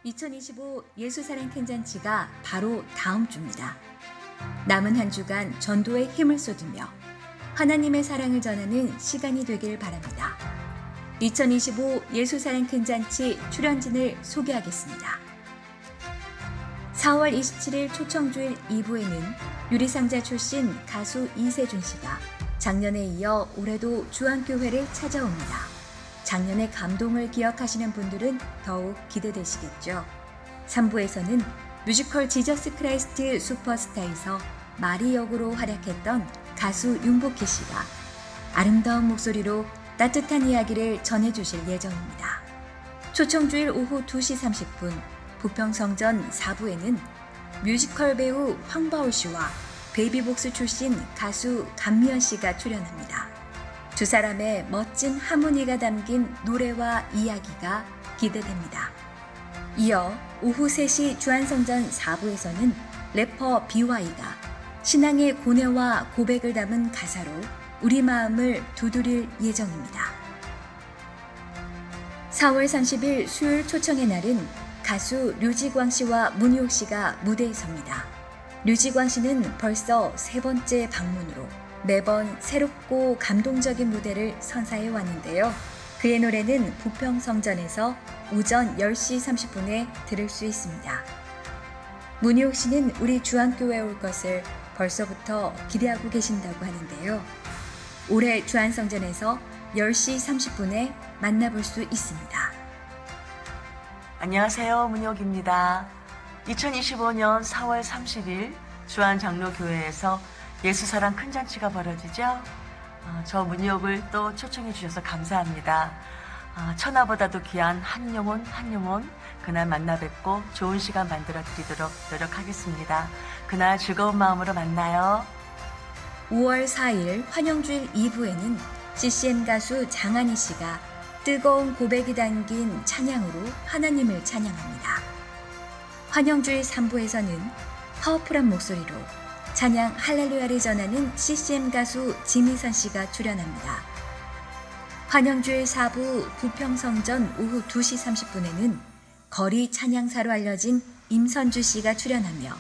2025 예수사랑 큰잔치가 바로 다음 주입니다. 남은 한 주간 전도에 힘을 쏟으며 하나님의 사랑을 전하는 시간이 되길 바랍니다. 2025 예수사랑 큰잔치 출연진을 소개하겠습니다. 4월 27일 초청주일 2부에는 유리상자 출신 가수 이세준 씨가 작년에 이어 올해도 주안교회를 찾아옵니다. 작년의 감동을 기억하시는 분들은 더욱 기대되시겠죠. 3부에서는 뮤지컬 지저스 크라이스트 슈퍼스타에서 마리 역으로 활약했던 가수 윤복희 씨가 아름다운 목소리로 따뜻한 이야기를 전해주실 예정입니다. 초청주일 오후 2시 30분 부평성전 4부에는 뮤지컬 배우 황바울 씨와 베이비복스 출신 가수 감미연 씨가 출연합니다. 두 사람의 멋진 하모니가 담긴 노래와 이야기가 기대됩니다. 이어 오후 3시 주안성전 4부에서는 래퍼 BY가 신앙의 고뇌와 고백을 담은 가사로 우리 마음을 두드릴 예정입니다. 4월 30일 수요일 초청의 날은 가수 류지광 씨와 문희옥 씨가 무대에 섭니다. 류지광 씨는 벌써 3번째 방문으로 매번 새롭고 감동적인 무대를 선사해 왔는데요. 그의 노래는 부평성전에서 오전 10시 30분에 들을 수 있습니다. 문희옥 씨는 우리 주안교회에 올 것을 벌써부터 기대하고 계신다고 하는데요. 올해 주안성전에서 10시 30분에 만나볼 수 있습니다. 안녕하세요. 문희옥입니다. 2025년 4월 30일 주안장로교회에서 예수사랑 큰잔치가 벌어지죠. 저 문희옥을 또 초청해 주셔서 감사합니다. 천하보다도 귀한 한 영혼 그날 만나 뵙고 좋은 시간 만들어 드리도록 노력하겠습니다. 그날 즐거운 마음으로 만나요. 5월 4일 환영주일 2부에는 CCM 가수 장한희 씨가 뜨거운 고백이 담긴 찬양으로 하나님을 찬양합니다. 환영주일 3부에서는 파워풀한 목소리로 찬양 할렐루야를 전하는 CCM 가수 지미선 씨가 출연합니다. 환영주일 4부 부평성전 오후 2시 30분에는 거리 찬양사로 알려진 임선주 씨가 출연하며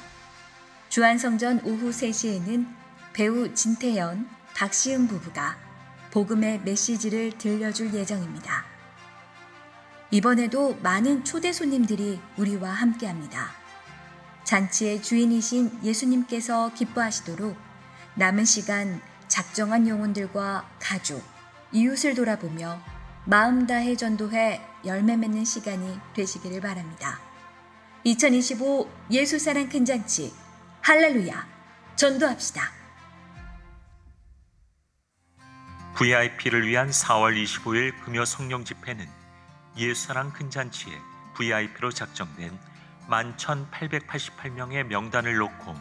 주안성전 오후 3시에는 배우 진태현, 박시은 부부가 복음의 메시지를 들려줄 예정입니다. 이번에도 많은 초대 손님들이 우리와 함께합니다. 잔치의 주인이신 예수님께서 기뻐하시도록 남은 시간 작정한 영혼들과 가족, 이웃을 돌아보며 마음 다해 전도해 열매 맺는 시간이 되시기를 바랍니다. 2025 예수사랑 큰잔치 할렐루야 전도합시다. VIP를 위한 4월 25일 금요 성령 집회는 예수사랑 큰잔치에 VIP로 작정된 11,888명의 명단을 놓고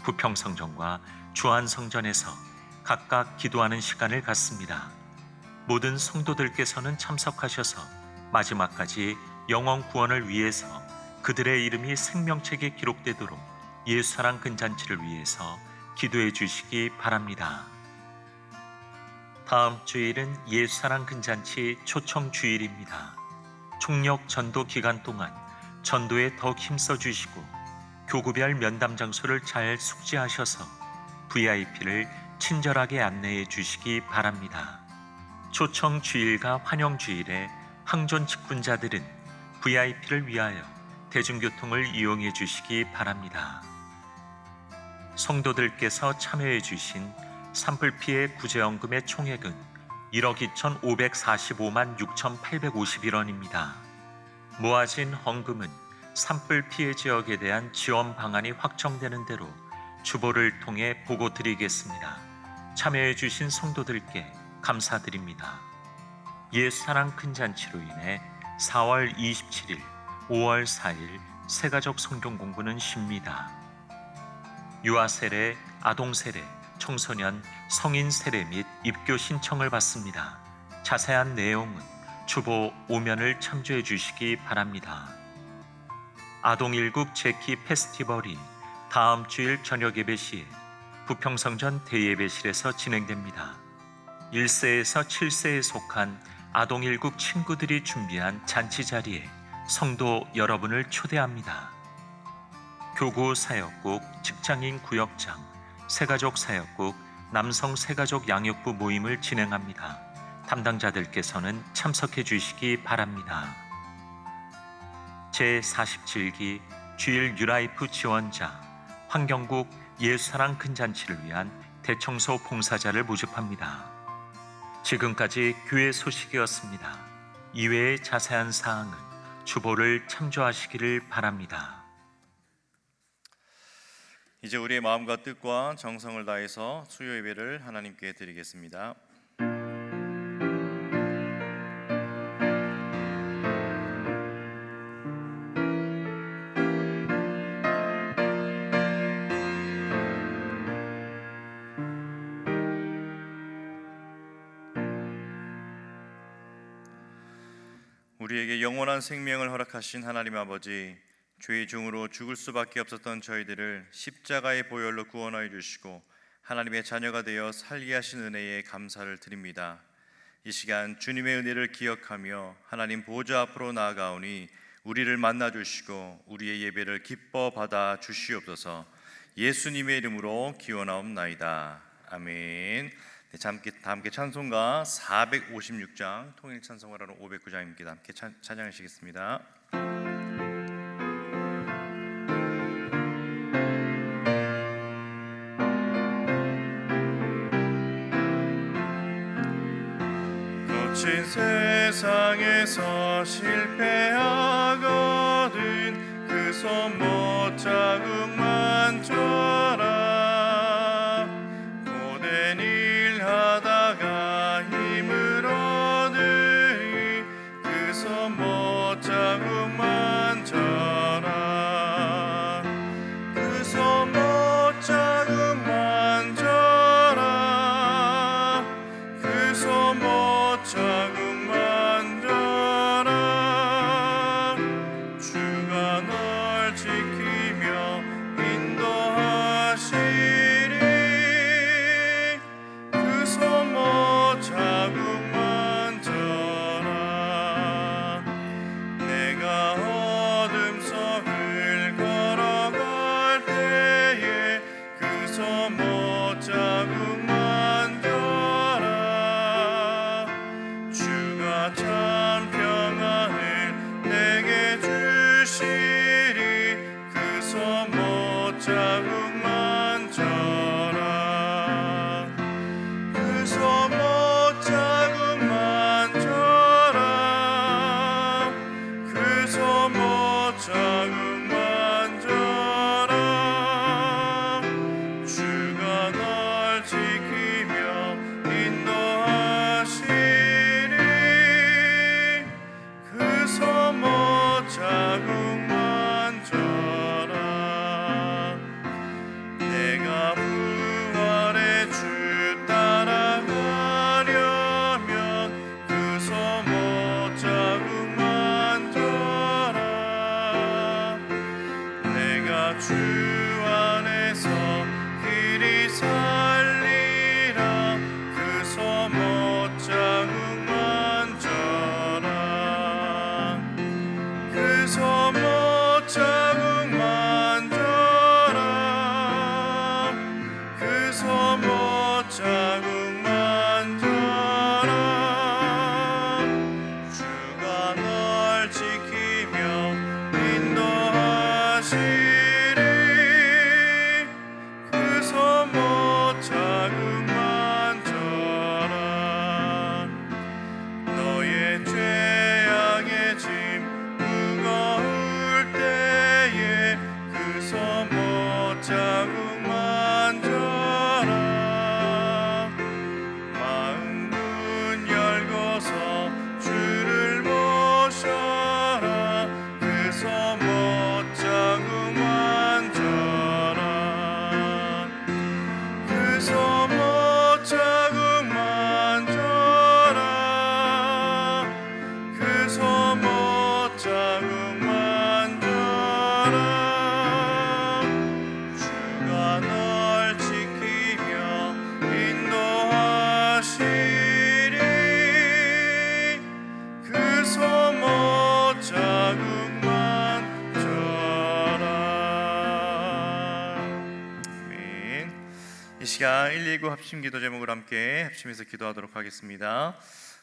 부평성전과 주안성전에서 각각 기도하는 시간을 갖습니다. 모든 성도들께서는 참석하셔서 마지막까지 영혼 구원을 위해서 그들의 이름이 생명책에 기록되도록 예수사랑 큰잔치를 위해서 기도해 주시기 바랍니다. 다음 주일은 예수사랑 큰잔치 초청 주일입니다. 총력 전도 기간 동안 전도에 더 힘써 주시고 교구별 면담 장소를 잘 숙지하셔서 VIP를 친절하게 안내해 주시기 바랍니다. 초청 주일과 환영 주일에 항존 직분자들은 VIP를 위하여 대중교통을 이용해 주시기 바랍니다. 성도들께서 참여해 주신 산불 피해 구제연금의 총액은 1억 2,545만 6,851원입니다. 모아진 헌금은 산불 피해 지역에 대한 지원 방안이 확정되는 대로 주보를 통해 보고 드리겠습니다. 참여해 주신 성도들께 감사드립니다. 예수사랑 큰잔치로 인해 4월 27일, 5월 4일 새가족 성경 공부는 쉽니다. 유아 세례, 아동 세례, 청소년, 성인 세례 및 입교 신청을 받습니다. 자세한 내용은 주보 5면을 참조해 주시기 바랍니다. 아동일국 제키 페스티벌이 다음 주일 저녁 예배 시에 부평성전 대예배실에서 진행됩니다. 1세에서 7세에 속한 아동일국 친구들이 준비한 잔치 자리에 성도 여러분을 초대합니다. 교구 사역국, 직장인 구역장, 새가족 사역국, 남성 새가족 양육부 모임을 진행합니다. 담당자들께서는 참석해 주시기 바랍니다. 제47기 주일 뉴라이프 지원자, 환경국 예수사랑 큰잔치를 위한 대청소 봉사자를 모집합니다. 지금까지 교회 소식이었습니다. 이외의 자세한 사항은 주보를 참조하시기를 바랍니다. 이제 우리의 마음과 뜻과 정성을 다해서 수요 예배를 하나님께 드리겠습니다. 우리에게 영원한 생명을 허락하신 하나님 아버지, 죄의 종으로 죽을 수밖에 없었던 저희들을 십자가의 보혈로 구원하여 주시고 하나님의 자녀가 되어 살게 하신 은혜에 감사를 드립니다. 이 시간 주님의 은혜를 기억하며 하나님 보좌 앞으로 나아가오니 우리를 만나 주시고 우리의 예배를 기뻐 받아 주시옵소서. 예수님의 이름으로 기원하옵나이다. 아멘. 네, 다 함께 찬송가 456장 통일 찬송가로 509장입니다. 함께 찬양하시겠습니다. 거친 세상에서 실패하거든 그 손 못 자국만 져라. 고된 일 하다가 힘을 얻으니 그 손 못 자국만 져라. 그 손 못 자국만 져라. 그 손 못 자국만 져라. 주가 널 지키며 인도하시리. 그 손 못 자국만 져라. 내가 어둠 속을 걸어갈 때에 그 손 못 자국만 져라. 주가 참 평안을 내게 주시리. 그 손 못 자국만 져라. 그 손 못 자국만 져라. 그 손 못 자국만 져라. 주가 널 지키며 인도하시리. 그 손 못 자국만 져라. 내가 부활의 주 따라가려면 그 손 못 자국만 져라. 내가 주 안에서 길이 살리라. 그 손 못 자국만 져라. 그 손 못 자국만 져라. 그 손 못 자국만 져라. 주가 널 지키며 인도하시리. 그 손 못 자국만 져라. 시간 119 합심 기도 제목을 함께 합심해서 기도하도록 하겠습니다.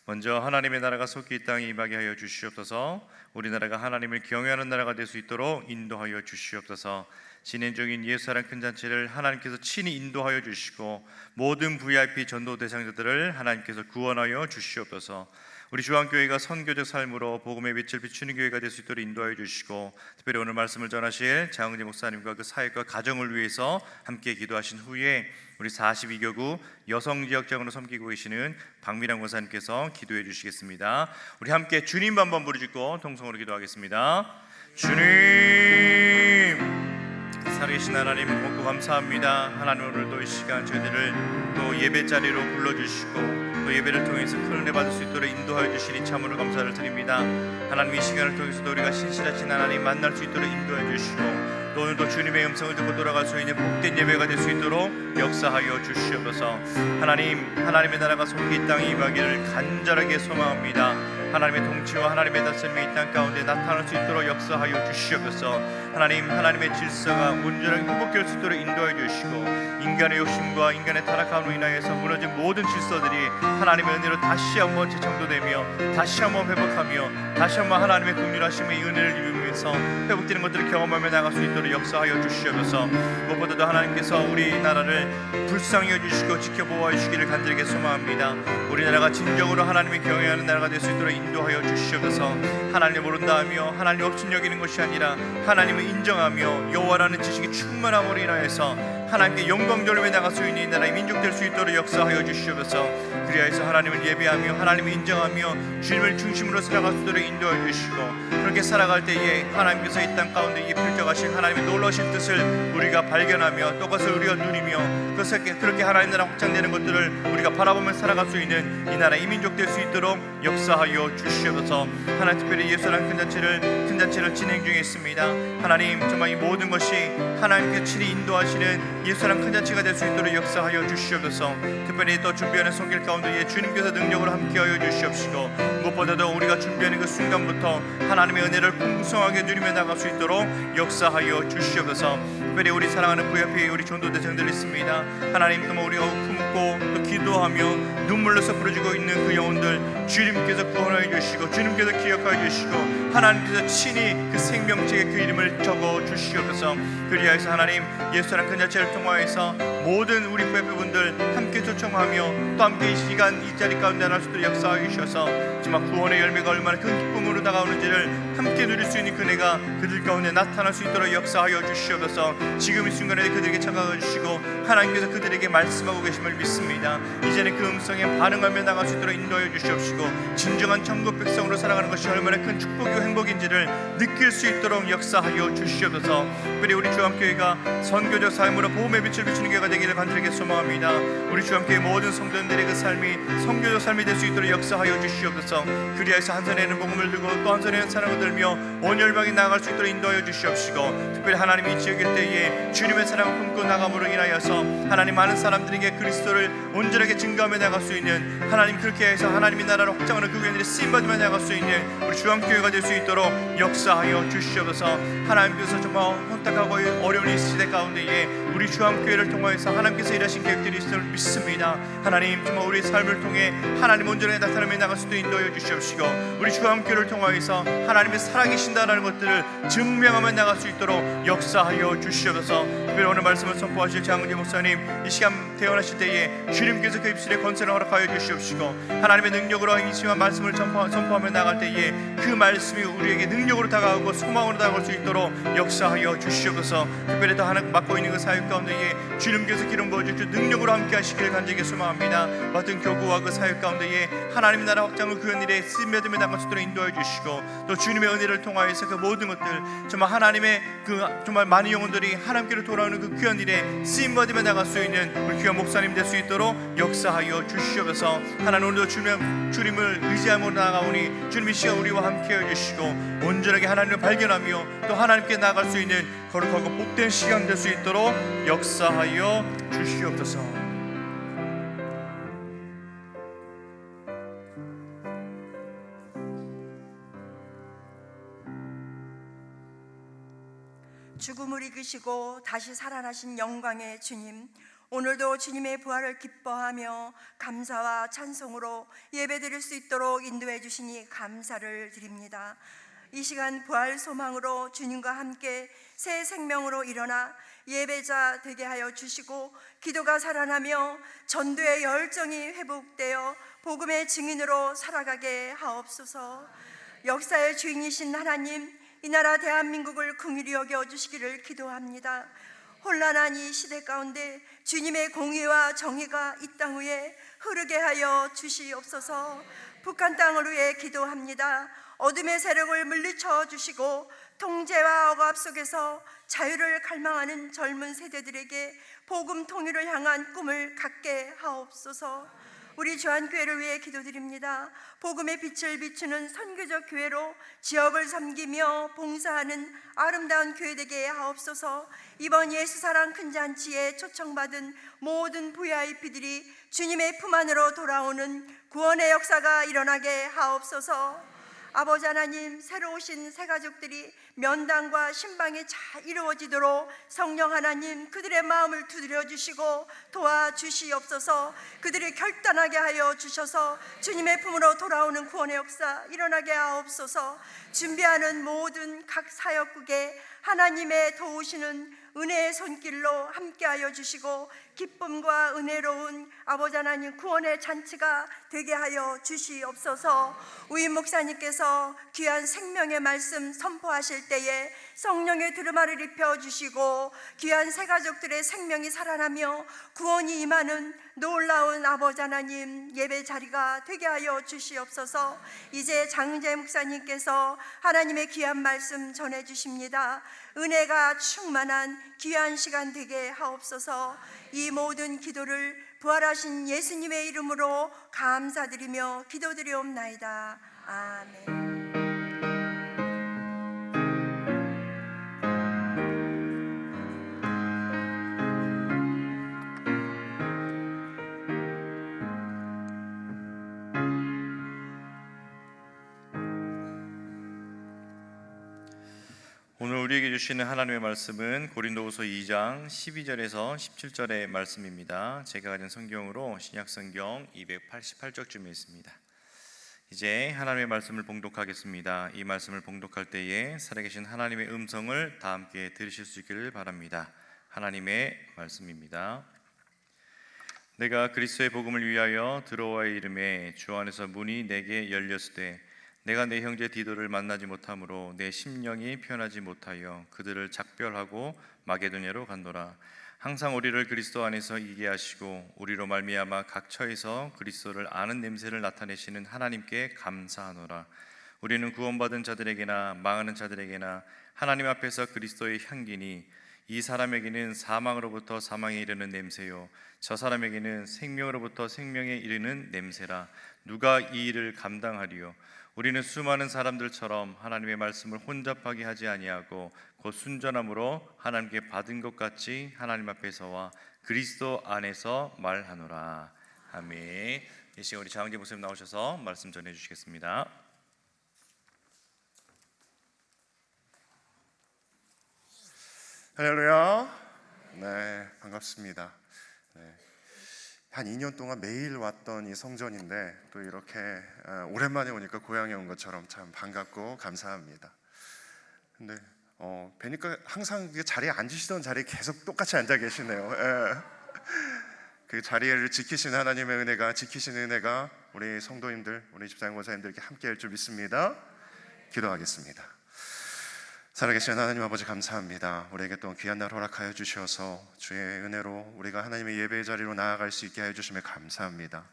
먼저 하나님의 나라가 속히 이 땅에 임하게 하여 주시옵소서. 우리나라가 하나님을 경외하는 나라가 될 수 있도록 인도하여 주시옵소서. 진행 중인 예수사랑 큰 잔치를 하나님께서 친히 인도하여 주시고 모든 VIP 전도 대상자들을 하나님께서 구원하여 주시옵소서. 우리 주한교회가 선교적 삶으로 복음의 빛을 비추는 교회가 될 수 있도록 인도하여 주시고, 특별히 오늘 말씀을 전하실 장은재 목사님과 그 사역과 가정을 위해서 함께 기도하신 후에 우리 42교구 여성지역장으로 섬기고 계시는 박미랑 권사님께서 기도해 주시겠습니다. 우리 함께 주님 한번 부르짖고 통성으로 기도하겠습니다. 주님, 살아계신 하나님 고맙고 감사합니다. 하나님, 오늘도 이 시간 저희들을 또 예배 자리로 불러주시고 또 예배를 통해서 큰 은혜 받을 수 있도록 인도하여 주시니 참으로 감사를 드립니다. 하나님, 이 시간을 통해서도 우리가 신실하신 하나님 만날 수 있도록 인도해 주시고 또 오늘도 주님의 음성을 듣고 돌아갈 수 있는 복된 예배가 될 수 있도록 역사하여 주시옵소서. 하나님, 하나님의 나라가 속히 이 땅에 임하기를 간절하게 소망합니다. 하나님의 통치와 하나님의 다스림이 이 땅 가운데 나타날 수 있도록 역사하여 주시옵소서. 하나님, 하나님의 질서가 온전하게 회복될 수 있도록 인도해 주시고 인간의 욕심과 인간의 타락함으로 인하여서 무너진 모든 질서들이 하나님의 은혜로 다시 한번 재창조되며 다시 한번 회복하며 다시 한번 하나님의 긍휼하심의 은혜를 입으면서 회복되는 것들을 경험하며 나갈 수 있도록 역사하여 주시옵소서. 무엇보다도 하나님께서 우리나라를 불쌍히 여주시고 지켜보아 주시기를 간절하게 소망합니다. 우리나라가 진정으로 하나님의 경외하는 나라가 될 수 있도록 인도하여 주시옵소서. 하나님을 모른다 하며 하나님을 업신여기는 것이 아니라 하나님을 인정하며 여호와라는 지식이 충만함으로 인하여서 하나님께 영광 돌리며 나갈 수 있는 이 나라의 민족 될 수 있도록 역사하여 주시옵소서. 그리하여서 하나님을 예배하며 하나님을 인정하며 주님을 중심으로 살아갈 수 있도록 인도해 주시고 그렇게 살아갈 때에 하나님께서 이 땅 가운데 펼쳐가신 하나님의 놀라우신 뜻을 우리가 발견하며 또 그것을 우리가 누리며 그렇게 하나님 나라 확장되는 것들을 우리가 바라보며 살아갈 수 있는 이 나라 이 민족 될 수 있도록 역사하여 주시옵소서. 하나님, 특별히 예수라는 큰 잔치를 진행 중에 있습니다. 하나님, 정말 이 모든 것이 하나님께서 친히 인도하시는 예수라는 큰 잔치가 될 수 있도록 역사하여 주시옵소서. 특별히 또 준비하는 손길 가운데 주님께서 능력으로 함께하여 주시옵시고 무엇보다도 우리가 준비하는 그 순간부터 하나님의 은혜를 풍성하게 누리며 나갈 수 있도록 역사하여 주시옵소서. 특별히 우리 사랑하는 VIP 우리 전도대장들 있습니다. 하나님, 또 우리가 품고 또 기도하며 눈물로서 부르짖고 있는 그 영혼들 주님께서 구원하여 주시고 주님께서 기억하여 주시고 하나님께서 친히 그 생명책에 그 이름을 적어 주시옵소서. 그리하여서 하나님, 예수라는 큰 자체를 통하여서 모든 우리 VIP분들 함께 초청하며 또 함께 이 시간 이 자리 가운데 나갈 수 있도록 역사하여 주셔서 정말 구원의 열매가 얼마나 큰 기쁨으로 다가오는지를 함께 누릴 수 있는 그네가 그들 가운데 나타날 수 있도록 역사하여 주시옵소서. 지금 이 순간에 그들에게 찾아가 주시고 하나님께서 그들에게 말씀하고 계심을 믿습니다. 이제는 그 음성에 반응하며 나갈 수 있도록 인도하여 주시옵시고 진정한 천국 백성으로 살아가는 것이 얼마나 큰 축복이고 행복인지를 느낄 수 있도록 역사하여 주시옵소서. 특별히 우리 주한교회가 선교적 삶으로 복음의 빛을 비추는 교회가 되기를 간절하게 소망합니다. 우리 주한교회 모든 성도들의 그 삶이 선교적 삶이 될 수 있도록 역사하여 주시옵소서. 그리하여서 한 손에는 복음을 들고 또 한 손에는 사랑을 들며 온 열방이 나아갈 수 있도록 인도하여 주시옵시고 특별히 하나님이 이 지역일 때에 주님의 사랑을 품고 나감으로 인하여서 하나님 많은 사람들에게 그리스도를 온전하게 증거하며 나갈 수 있는 하나님 그렇게 해서 하나님의 나라를 확장하는 그 교회들이 쓰임받으며 나갈 수 있는 우리 주한교회가 될 수 있도록 역사하여 주시옵소서. 하나님께서 정말 혼탁하고 어려운 이 시대 가운데에 우리 주한교회를 통하여서 하나님께서 일하신 계획들이 있음을 믿습니다. 하나님, 정말 우리의 삶을 통해 하나님 온전하게 나타나며 나갈 수도 인도하여 주시옵시고 우리 주한교회를 통하여서 하나님의 살아계신다라는 것들을 증명하며 나갈 수 있도록 역사하여 주시옵소서. 특별히 오늘 말씀을 선포하실 장은재 목사님 이 시간 태어나실 때에 주님께서 그 입술에 권세를 허락하여 주시옵시고 하나님의 능력으로 이 시간 말씀을 선포하며 나갈 때에 그 말씀이 우리에게 능력으로 다가오고 소망으로 다가올 수 있도록 역사하여 주시옵소서. 특별히 더 하나 맡고 있는 그 사역 가운데에 주님께서 기름 부어주시고 능력으로 함께 하시기를 간절히 소망합니다. 맡은 교구와 그 사역 가운데에 하나님 나라 확장을 그 일에 쓰임받으며 나갈 수 있도록 인도해 주시고 또 주님의 은혜를 통하여서 그 모든 것들 정말 하나님의 그 정말 많은 영혼들이 하나님께로 돌아오는 그 귀한 일에 쓰임받으며 나갈 수 있는 우리 귀한 목사님 될 수 있도록 역사하여 주시옵소서. 하나님, 오늘도 주님을 의지하며 나아가오니 주님이 시간 우리와 함께해 주시고 온전하게 하나님을 발견하며 또 하나님께 나아갈 수 있는 거룩하고 복된 시간 될 수 있도록 역사하여 주시옵소서. 죽음을 이기시고 다시 살아나신 영광의 주님, 오늘도 주님의 부활을 기뻐하며 감사와 찬송으로 예배드릴 수 있도록 인도해 주시니 감사를 드립니다. 이 시간 부활 소망으로 주님과 함께 새 생명으로 일어나 예배자 되게 하여 주시고 기도가 살아나며 전도의 열정이 회복되어 복음의 증인으로 살아가게 하옵소서. 역사의 주인이신 하나님, 이 나라 대한민국을 긍휼히 여겨 주시기를 기도합니다. 혼란한 이 시대 가운데 주님의 공의와 정의가 이 땅 위에 흐르게 하여 주시옵소서. 북한 땅을 위해 기도합니다. 어둠의 세력을 물리쳐 주시고 통제와 억압 속에서 자유를 갈망하는 젊은 세대들에게 복음 통일을 향한 꿈을 갖게 하옵소서. 우리 주한교회를 위해 기도드립니다. 복음의 빛을 비추는 선교적 교회로 지역을 섬기며 봉사하는 아름다운 교회 되게 하옵소서. 이번 예수사랑 큰 잔치에 초청받은 모든 VIP들이 주님의 품 안으로 돌아오는 구원의 역사가 일어나게 하옵소서. 아버지 하나님, 새로 오신 새 가족들이 면담과 신방이 잘 이루어지도록 성령 하나님 그들의 마음을 두드려 주시고 도와주시옵소서. 그들이 결단하게 하여 주셔서 주님의 품으로 돌아오는 구원의 역사 일어나게 하옵소서. 준비하는 모든 각 사역국에 하나님의 도우시는 은혜의 손길로 함께하여 주시고 기쁨과 은혜로운 아버지 하나님 구원의 잔치가 되게 하여 주시옵소서. 우임 목사님께서 귀한 생명의 말씀 선포하실 때에 성령의 두루마리를 입혀주시고 귀한 새가족들의 생명이 살아나며 구원이 임하는 놀라운 아버지 하나님 예배 자리가 되게 하여 주시옵소서. 이제 장은재 목사님께서 하나님의 귀한 말씀 전해주십니다. 은혜가 충만한 귀한 시간 되게 하옵소서. 이 모든 기도를 부활하신 예수님의 이름으로 감사드리며 기도드리옵나이다. 아멘. 오늘 우리에게 주시는 하나님의 말씀은 고린도후서 2장 12절에서 17절의 말씀입니다. 제가 가진 성경으로 신약성경 288쪽쯤에 있습니다. 이제 하나님의 말씀을 봉독하겠습니다. 이 말씀을 봉독할 때에 살아계신 하나님의 음성을 다 함께 들으실 수 있기를 바랍니다. 하나님의 말씀입니다. 내가 그리스도의 복음을 위하여 드로아의 이름에 주 안에서 문이 내게 열렸으되 내가 내 형제 디도를 만나지 못하므로 내 심령이 편하지 못하여 그들을 작별하고 마게도냐로 간도라. 항상 우리를 그리스도 안에서 이기게 하시고 우리로 말미암아 각 처에서 그리스도를 아는 냄새를 나타내시는 하나님께 감사하노라. 우리는 구원받은 자들에게나 망하는 자들에게나 하나님 앞에서 그리스도의 향기니 이 사람에게는 사망으로부터 사망에 이르는 냄새요 저 사람에게는 생명으로부터 생명에 이르는 냄새라. 누가 이 일을 감당하리요? 우리는 수많은 사람들처럼 하나님의 말씀을 혼잡하게 하지 아니하고 곧 순전함으로 하나님께 받은 것 같이 하나님 앞에서와 그리스도 안에서 말하노라. 아멘. 이 시간 우리 장은재 목사님 나오셔서 말씀 전해 주시겠습니다. 할렐루야. 네, 반갑습니다. 네. 한 2년 동안 매일 왔던 이 성전인데 또 이렇게 오랜만에 오니까 고향에 온 것처럼 참 반갑고 감사합니다. 근데 뵈니까 항상 그 자리에 앉으시던 자리에 계속 똑같이 앉아 계시네요. 예. 그 자리를 지키시는 하나님의 은혜가, 지키시는 은혜가 우리 성도님들, 우리 집사님 권사님들께 함께할 줄 믿습니다. 기도하겠습니다. 살아계신 하나님 아버지 감사합니다. 우리에게 또 귀한 날 허락하여 주셔서 주의 은혜로 우리가 하나님의 예배의 자리로 나아갈 수 있게 하여 주심에 감사합니다.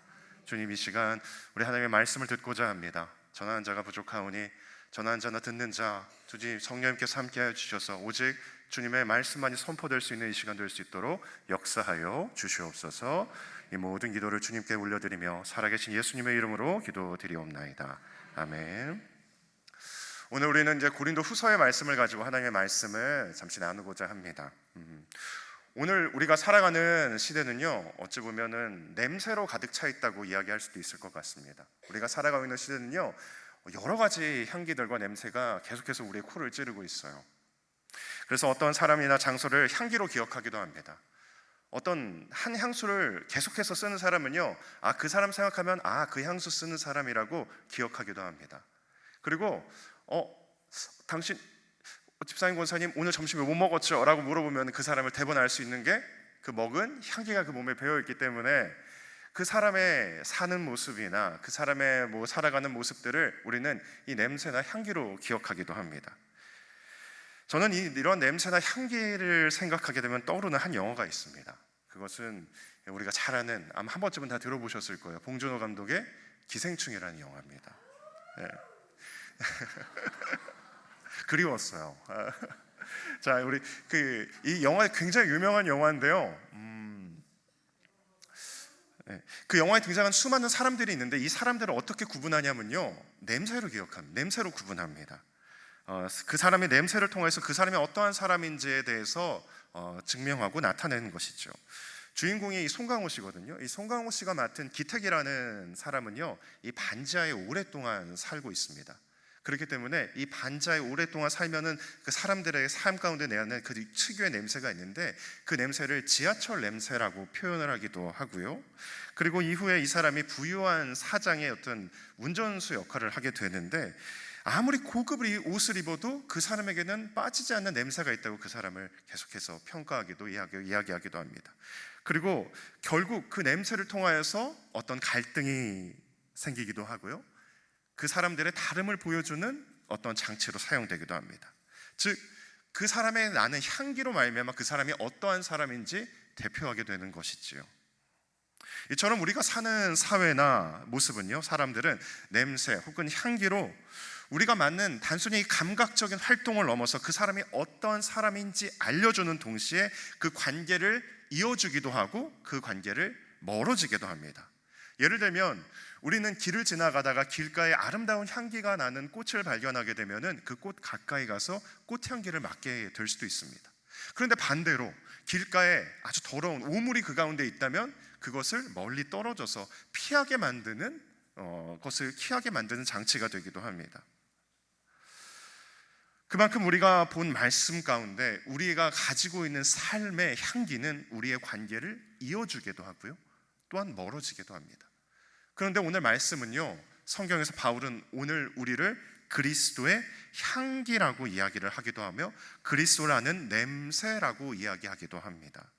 주님, 이 시간 우리 하나님의 말씀을 듣고자 합니다. 전하는 자가 부족하오니 전하는 자나 듣는 자 주님 성령님께서 함께하여 주셔서 오직 주님의 말씀만이 선포될 수 있는 이 시간 될 수 있도록 역사하여 주시옵소서. 이 모든 기도를 주님께 올려드리며 살아계신 예수님의 이름으로 기도드리옵나이다. 아멘. 오늘 우리는 이제 고린도 후서의 말씀을 가지고 하나님의 말씀을 잠시 나누고자 합니다. 오늘 우리가 살아가는 시대는요, 어찌 보면은 냄새로 가득 차 있다고 이야기할 수도 있을 것 같습니다. 우리가 살아가고 있는 시대는요, 여러 가지 향기들과 냄새가 계속해서 우리의 코를 찌르고 있어요. 그래서 어떤 사람이나 장소를 향기로 기억하기도 합니다. 어떤 한 향수를 계속해서 쓰는 사람은요, 그 사람 생각하면 그 향수 쓰는 사람이라고 기억하기도 합니다. 그리고 당신 집사님 권사님 오늘 점심에 뭐 먹었죠? 라고 물어보면 그 사람을 대번 알 수 있는 게 그 먹은 향기가 그 몸에 배어있기 때문에 그 사람의 사는 모습이나 그 사람의 살아가는 모습들을 우리는 이 냄새나 향기로 기억하기도 합니다. 저는 이런 냄새나 향기를 생각하게 되면 떠오르는 한 영화가 있습니다. 그것은 우리가 잘 아는, 아마 한 번쯤은 다 들어보셨을 거예요. 봉준호 감독의 기생충이라는 영화입니다. 네. 그리웠어요. 자, 우리 이 영화 굉장히 유명한 영화인데요. 그 영화에 등장한 수많은 사람들이 있는데 이 사람들을 어떻게 구분하냐면요, 냄새로 기억합니다. 냄새로 구분합니다. 그 사람의 냄새를 통해서 그 사람이 어떠한 사람인지에 대해서 증명하고 나타내는 것이죠. 주인공이 이 송강호 씨거든요. 이 송강호 씨가 맡은 기택이라는 사람은요, 이 반지하에 오랫동안 살고 있습니다. 그렇기 때문에 이 반지하에 오랫동안 살면은 그 사람들의 삶 가운데 내는 그 특유의 냄새가 있는데 그 냄새를 지하철 냄새라고 표현을 하기도 하고요. 그리고 이후에 이 사람이 부유한 사장의 어떤 운전수 역할을 하게 되는데 아무리 고급 옷을 입어도 그 사람에게는 빠지지 않는 냄새가 있다고 그 사람을 계속해서 평가하기도 이야기하기도 합니다. 그리고 결국 그 냄새를 통하여서 어떤 갈등이 생기기도 하고요. 그 사람들의 다름을 보여주는 어떤 장치로 사용되기도 합니다. 즉, 그 사람의 나는 향기로 말미암아 그 사람이 어떠한 사람인지 대표하게 되는 것이지요. 이처럼 우리가 사는 사회나 모습은요, 사람들은 냄새 혹은 향기로 우리가 맡는 단순히 감각적인 활동을 넘어서 그 사람이 어떠한 사람인지 알려주는 동시에 그 관계를 이어주기도 하고 그 관계를 멀어지기도 합니다. 예를 들면 우리는 길을 지나가다가 길가에 아름다운 향기가 나는 꽃을 발견하게 되면은 그 꽃 가까이 가서 꽃향기를 맡게 될 수도 있습니다. 그런데 반대로 길가에 아주 더러운 오물이 그 가운데 있다면 그것을 멀리 떨어져서 피하게 만드는 것을 피하게 만드는 장치가 되기도 합니다. 그만큼 우리가 본 말씀 가운데 우리가 가지고 있는 삶의 향기는 우리의 관계를 이어주기도 하고요, 또한 멀어지기도 합니다. 그런데 오늘 말씀은요, 성경에서 바울은 오늘 우리를 그리스도의 향기라고 이야기를 하기도 하며 그리스도라는 냄새라고 이야기하기도 합니다.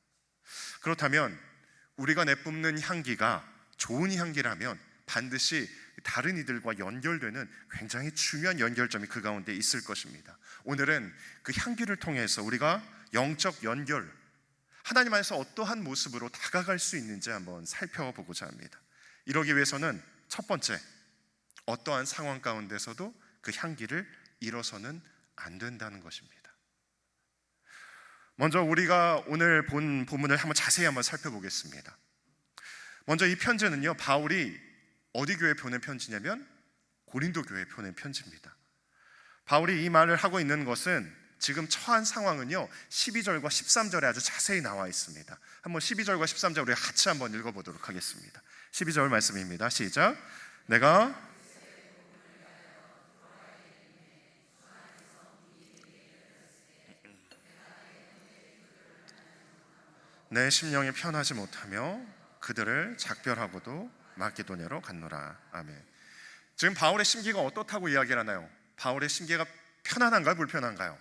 그렇다면 우리가 내뿜는 향기가 좋은 향기라면 반드시 다른 이들과 연결되는 굉장히 중요한 연결점이 그 가운데 있을 것입니다. 오늘은 그 향기를 통해서 우리가 영적 연결, 하나님 안에서 어떠한 모습으로 다가갈 수 있는지 한번 살펴보고자 합니다. 이러기 위해서는 첫 번째, 어떠한 상황 가운데서도 그 향기를 잃어서는 안 된다는 것입니다. 먼저 우리가 오늘 본 본문을 자세히 살펴보겠습니다. 먼저 이 편지는요, 바울이 어디 교회에 보낸 편지냐면 고린도 교회에 보낸 편지입니다. 바울이 이 말을 하고 있는 것은 지금 처한 상황은요, 12절과 13절에 아주 자세히 나와 있습니다. 한번 12절과 13절 우리가 같이 한번 읽어보도록 하겠습니다. 12절 말씀입니다. 시작. 내가 내 심령이 편하지 못하며 그들을 작별하고도 마게도냐로 갔노라. 아멘. 지금 바울의 심기가 어떻다고 이야기를 하나요? 바울의 심기가 편안한가요? 불편한가요?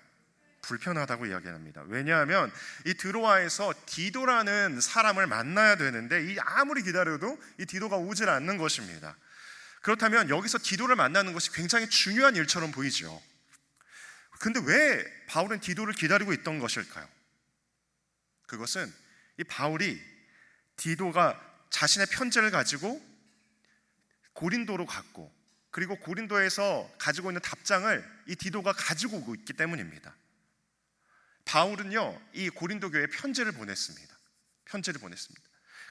불편하다고 이야기합니다. 왜냐하면 이 드로아에서 디도라는 사람을 만나야 되는데 아무리 기다려도 이 디도가 오질 않는 것입니다. 그렇다면 여기서 디도를 만나는 것이 굉장히 중요한 일처럼 보이죠. 그런데 왜 바울은 디도를 기다리고 있던 것일까요? 그것은 이 바울이 디도가 자신의 편지를 가지고 고린도로 갔고, 그리고 고린도에서 가지고 있는 답장을 이 디도가 가지고 오고 있기 때문입니다. 바울은요, 이 고린도 교회에 편지를 보냈습니다.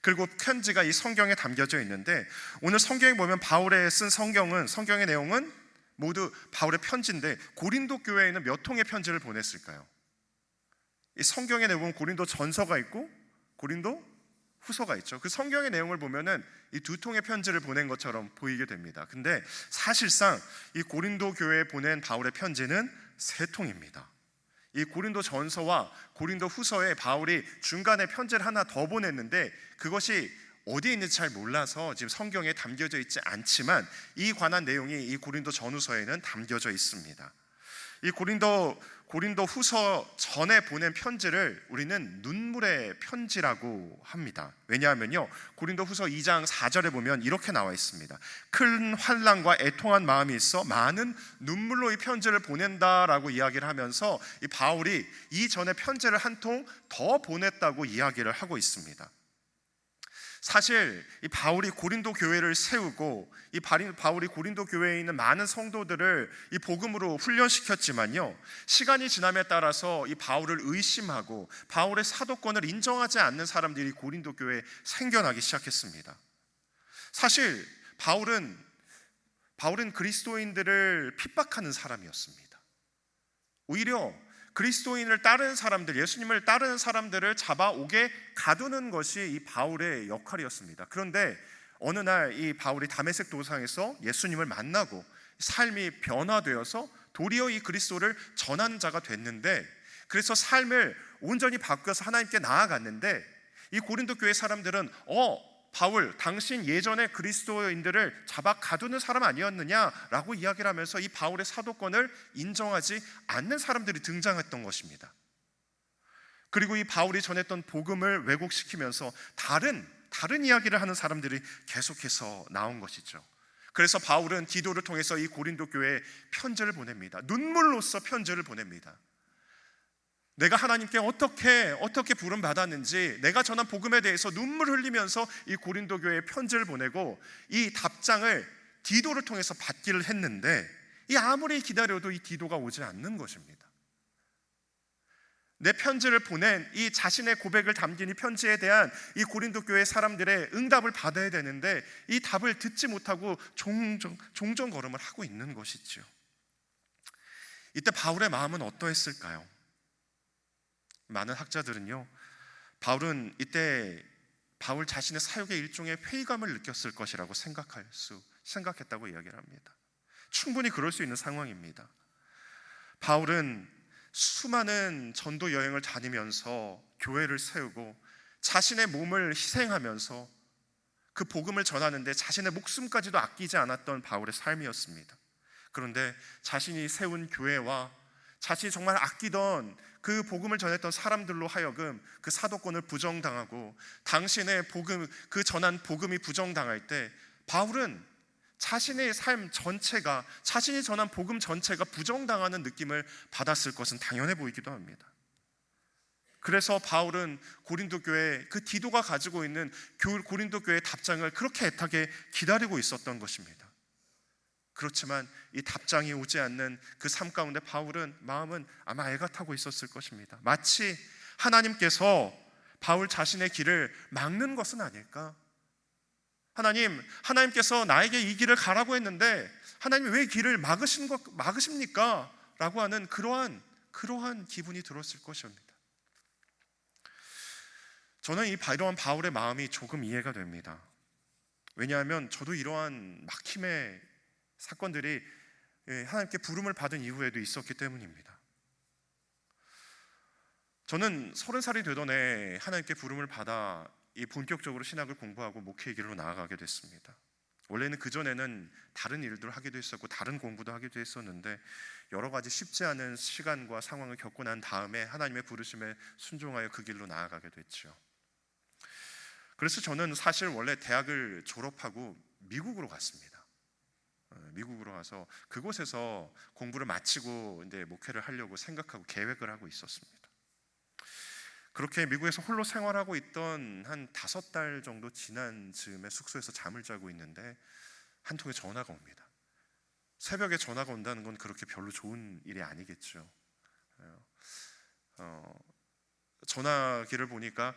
그리고 편지가 이 성경에 담겨져 있는데, 오늘 성경에 보면 바울의 쓴 성경의 내용은 모두 바울의 편지인데, 고린도 교회에는 몇 통의 편지를 보냈을까요? 이 성경의 내용은 고린도 전서가 있고 고린도 후서가 있죠. 그 성경의 내용을 보면은 이 두 통의 편지를 보낸 것처럼 보이게 됩니다. 근데 사실상 이 고린도 교회에 보낸 바울의 편지는 세 통입니다. 이 고린도 전서와 고린도 후서에 바울이 중간에 편지를 하나 더 보냈는데 그것이 어디에 있는지 잘 몰라서 지금 성경에 담겨져 있지 않지만 이 관한 내용이 이 고린도 전후서에는 담겨져 있습니다. 이 고린도 후서 전에 보낸 편지를 우리는 눈물의 편지라고 합니다. 왜냐하면요, 고린도 후서 2장 4절에 보면 이렇게 나와 있습니다. 큰 환난과 애통한 마음이 있어 많은 눈물로 이 편지를 보낸다라고 이야기를 하면서 이 바울이 이전에 편지를 한 통 더 보냈다고 이야기를 하고 있습니다. 사실 이 바울이 고린도 교회를 세우고 이 바울이 고린도 교회에 있는 많은 성도들을 이 복음으로 훈련시켰지만요, 시간이 지남에 따라서 이 바울을 의심하고 바울의 사도권을 인정하지 않는 사람들이 고린도 교회에 생겨나기 시작했습니다. 사실 바울은 그리스도인들을 핍박하는 사람이었습니다. 오히려 그리스도인을 따르는 사람들, 예수님을 따르는 사람들을 잡아오게 가두는 것이 이 바울의 역할이었습니다. 그런데 어느 날 이 바울이 다메섹 도상에서 예수님을 만나고 삶이 변화되어서 도리어 이 그리스도를 전하는 자가 됐는데, 그래서 삶을 온전히 바꿔서 하나님께 나아갔는데 이 고린도 교회 사람들은 바울, 당신 예전에 그리스도인들을 잡아 가두는 사람 아니었느냐라고 이야기를 하면서 이 바울의 사도권을 인정하지 않는 사람들이 등장했던 것입니다. 그리고 이 바울이 전했던 복음을 왜곡시키면서 다른 이야기를 하는 사람들이 계속해서 나온 것이죠. 그래서 바울은 디도를 통해서 이 고린도 교회에 편지를 보냅니다. 눈물로써 편지를 보냅니다. 내가 하나님께 어떻게 부름 받았는지, 내가 전한 복음에 대해서 눈물 흘리면서 이 고린도 교회에 편지를 보내고 이 답장을 디도를 통해서 받기를 했는데, 이 아무리 기다려도 이 디도가 오지 않는 것입니다. 내 편지를 보낸 이 자신의 고백을 담긴 이 편지에 대한 이 고린도 교회 사람들의 응답을 받아야 되는데 이 답을 듣지 못하고 종전걸음을 하고 있는 것이죠. 이때 바울의 마음은 어떠했을까요? 많은 학자들은요, 바울은 이때 바울 자신의 사역의 일종의 회의감을 느꼈을 것이라고 생각했다고 이야기를 합니다. 충분히 그럴 수 있는 상황입니다. 바울은 수많은 전도 여행을 다니면서 교회를 세우고 자신의 몸을 희생하면서 그 복음을 전하는데 자신의 목숨까지도 아끼지 않았던 바울의 삶이었습니다. 그런데 자신이 세운 교회와 자신이 정말 아끼던 그 복음을 전했던 사람들로 하여금 그 사도권을 부정당하고 당신의 복음, 그 전한 복음이 부정당할 때 바울은 자신의 삶 전체가, 자신이 전한 복음 전체가 부정당하는 느낌을 받았을 것은 당연해 보이기도 합니다. 그래서 바울은 고린도 교회, 그 디도가 가지고 있는 고린도 교회의 답장을 그렇게 애타게 기다리고 있었던 것입니다. 그렇지만 이 답장이 오지 않는 그 삶 가운데 바울은 마음은 아마 애가 타고 있었을 것입니다. 마치 하나님께서 바울 자신의 길을 막는 것은 아닐까? 하나님께서 나에게 이 길을 가라고 했는데 하나님이 왜 길을 막으십니까? 라고 하는 그러한 기분이 들었을 것입니다. 저는 이러한 바울의 마음이 조금 이해가 됩니다. 왜냐하면 저도 이러한 막힘의 사건들이 하나님께 부름을 받은 이후에도 있었기 때문입니다. 저는 30살이 되던 해 하나님께 부름을 받아 본격적으로 신학을 공부하고 목회의 길로 나아가게 됐습니다. 원래는 그전에는 다른 일들을 하기도 했었고 다른 공부도 하기도 했었는데 여러 가지 쉽지 않은 시간과 상황을 겪고 난 다음에 하나님의 부르심에 순종하여 그 길로 나아가게 됐죠. 그래서 저는 사실 원래 대학을 졸업하고 미국으로 갔습니다. 미국으로 가서 그곳에서 공부를 마치고 이제 목회를 하려고 생각하고 계획을 하고 있었습니다. 그렇게 미국에서 홀로 생활하고 있던 한 5달 정도 지난 즈음에 숙소에서 잠을 자고 있는데 한 통의 전화가 옵니다. 새벽에 전화가 온다는 건 그렇게 별로 좋은 일이 아니겠죠. 전화기를 보니까